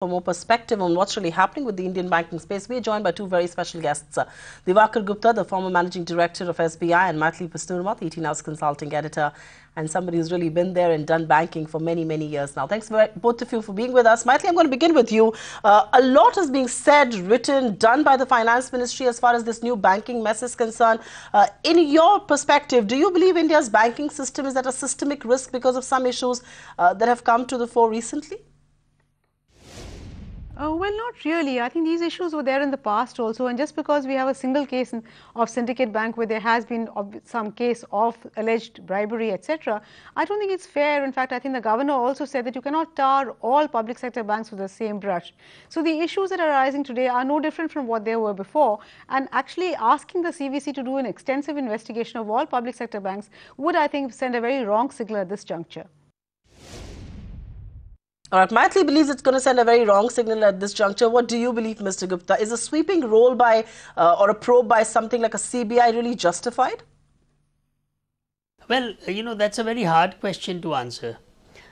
For more perspective on what's really happening with the Indian banking space, we are joined by two very special guests. Diwakar Gupta, the former managing director of SBI, and Mythili Bhusnurmath, 18 Hours consulting editor, and somebody who's really been there and done banking for many, many years now. Thanks both of you for being with us. Mythili, I'm going to begin with you. A lot is being said, written, done by the finance ministry as far as this new banking mess is concerned. In your perspective, do you believe India's banking system is at a systemic risk because of some issues that have come to the fore recently? Well, not really. I think these issues were there in the past also, and just because we have a single case of Syndicate Bank where there has been some case of alleged bribery, etc., I don't think it's fair. In fact, I think the governor also said that you cannot tar all public sector banks with the same brush. So the issues that are arising today are no different from what they were before, and actually asking the CVC to do an extensive investigation of all public sector banks would, I think, send a very wrong signal at this juncture. All right, Mythili believes it's going to send a very wrong signal at this juncture. What do you believe, Mr. Gupta? Is a sweeping role by or a probe by something like a CBI really justified? Well, that's a very hard question to answer.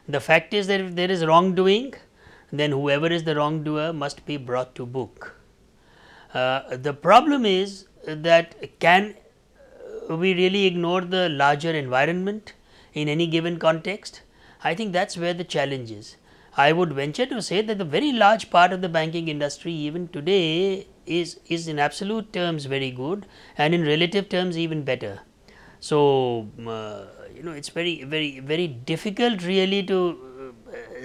The fact is that if there is wrongdoing, then whoever is the wrongdoer must be brought to book. The problem is that can we really ignore the larger environment in any given context? I think that's where the challenge is. I would venture to say that the very large part of the banking industry even today is in absolute terms very good, and in relative terms even better. So, it's very difficult really to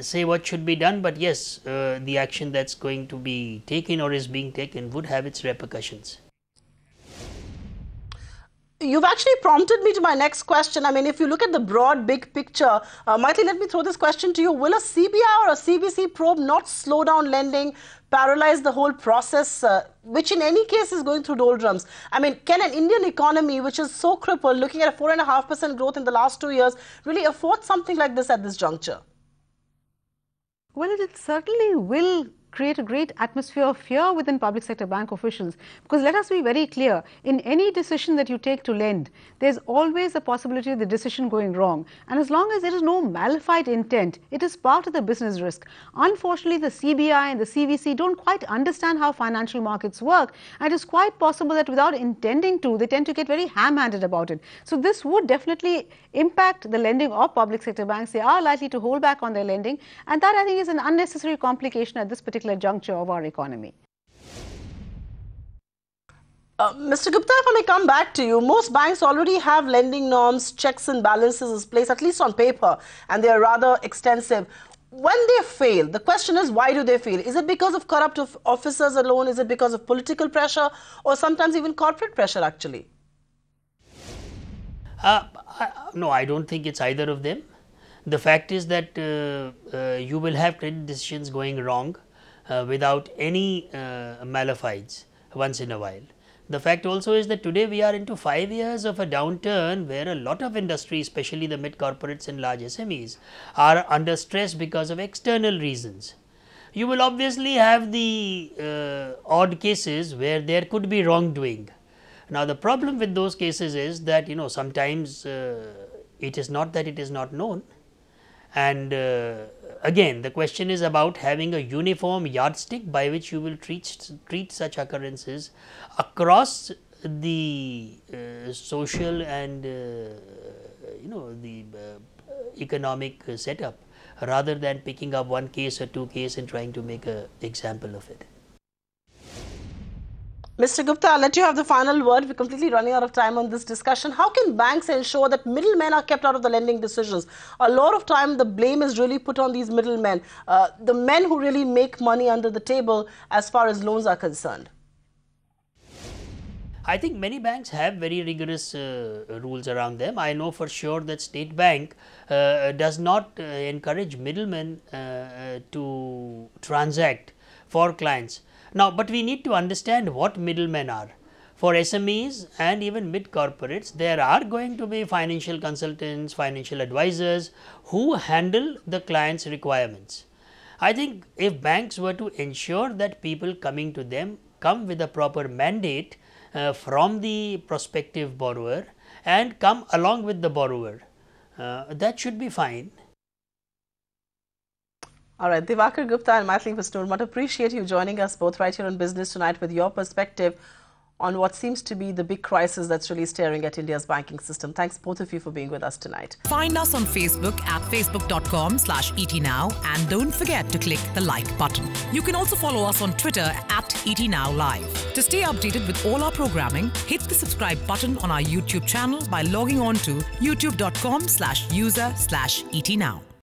say what should be done, but yes, the action that's going to be taken or is being taken would have its repercussions. You've actually prompted me to my next question. I mean, if you look at the broad, big picture, Mythili, let me throw this question to you. Will a CBI or a CVC probe not slow down lending, paralyze the whole process, which in any case is going through doldrums? I mean, can an Indian economy, which is so crippled, looking at a 4.5% growth in the last 2 years, really afford something like this at this juncture? Well, it certainly will create a great atmosphere of fear within public sector bank officials, because let us be very clear, in any decision that you take to lend, there's always the possibility of the decision going wrong, and as long as there is no malified intent, it is part of the business risk. Unfortunately, the CBI and the CVC don't quite understand how financial markets work, and it is quite possible that without intending to, they tend to get very ham-handed about it. So this would definitely impact the lending of public sector banks. They are likely to hold back on their lending, and that, I think, is an unnecessary complication at this particular juncture of our economy. Mr. Gupta, if I may come back to you, most banks already have lending norms, checks and balances in place, at least on paper, and they are rather extensive. When they fail, the question is, why do they fail? Is it because of corrupt officers alone? Is it because of political pressure, or sometimes even corporate pressure actually? No, I don't think it's either of them. The fact is that you will have credit decisions going wrong without any malifieds once in a while. The fact also is that today we are into 5 years of a downturn where a lot of industry, especially the mid corporates and large SMEs, are under stress because of external reasons. You will obviously have the odd cases where there could be wrongdoing. Now, the problem with those cases is that sometimes it is not that it is not known, and again the question is about having a uniform yardstick by which you will treat such occurrences across the social and the economic setup, rather than picking up one case or two cases and trying to make an example of it. Mr. Gupta, I'll let you have the final word. We're completely running out of time on this discussion. How can banks ensure that middlemen are kept out of the lending decisions? A lot of time the blame is really put on these middlemen, the men who really make money under the table as far as loans are concerned. I think many banks have very rigorous rules around them. I know for sure that State Bank does not encourage middlemen to transact for clients. Now, but we need to understand what middlemen are. For SMEs and even mid corporates, there are going to be financial consultants, financial advisors who handle the client's requirements. I think if banks were to ensure that people coming to them come with a proper mandate from the prospective borrower and come along with the borrower, that should be fine. All right, Diwakar Gupta and Mythili Vishnu, appreciate you joining us both right here on Business Tonight with your perspective on what seems to be the big crisis that's really staring at India's banking system. Thanks both of you for being with us tonight. Find us on Facebook at facebook.com/ETNow and don't forget to click the like button. You can also follow us on Twitter at ETNowLive. To stay updated with all our programming, hit the subscribe button on our YouTube channel by logging on to youtube.com/user/ETNow.